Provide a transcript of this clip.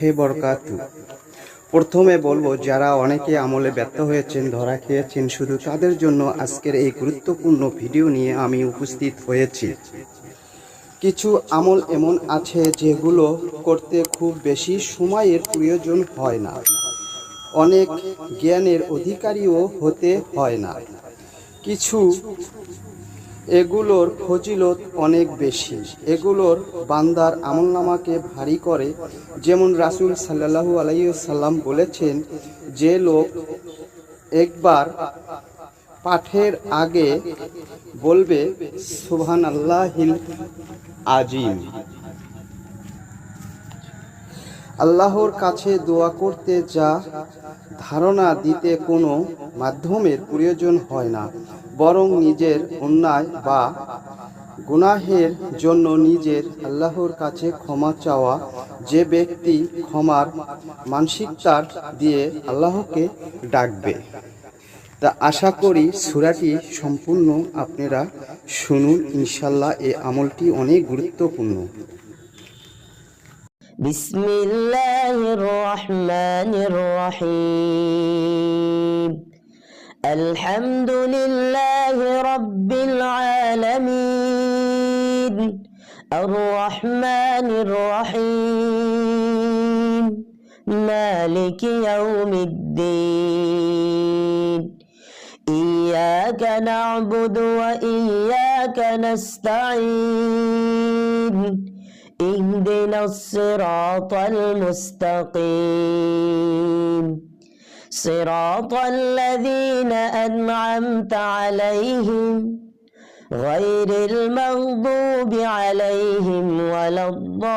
হে বরকাতু। প্রথমে বলবো, যারা অনেকে আমলে ব্যর্থ হয়েছেন, ধরা খেয়েছেন, শুধু তাদের জন্য আজকের এই গুরুত্বপূর্ণ ভিডিও নিয়ে আমি উপস্থিত হয়েছি। কিছু আমল এমন আছে যেগুলো করতে খুব বেশি সময়ের প্রয়োজন হয় না, অনেক জ্ঞানের অধিকারীও হতে হয় না। কিছু এগুলোর ফজিলত অনেক বেশি, এগুলোর বান্দার আমলনামাকে ভারী করে। যেমন রাসূল সাল্লাল্লাহু আলাইহি ওয়াসাল্লাম বলেছেন, যে লোক একবার পাঠের আগে বলবে সুবহানাল্লাহিল আজিম, আল্লাহর কাছে দোয়া করতে যা ধারণা দিতে কোনো মাধ্যমের প্রয়োজন হয় না, বরং নিজের অন্যায় বা গুনাহের জন্য নিজের আল্লাহর কাছে ক্ষমা চাওয়া, যে ব্যক্তি ক্ষমার মানসিকতা দিয়ে আল্লাহকে ডাকবে। তা আশা করি সূরাটি সম্পূর্ণ আপনারা শুনুন, ইনশাল্লাহ এই আমলটি অনেক গুরুত্বপূর্ণ। বিসমিল্লাহির রহমানির রহিম। আলহামদুলিল্লাহি রাব্বিল আলামিন, আর রহমানির রহিম, মালিকি ইয়াউমিদ্দিন। ইয়্যাকা না'বুদু ওয়া ইয়্যাকা নাস্তাঈন। اهدنا الصراط المستقيم، صراط الذين أنعمت عليهم غير المغضوب عليهم ولا الضالين.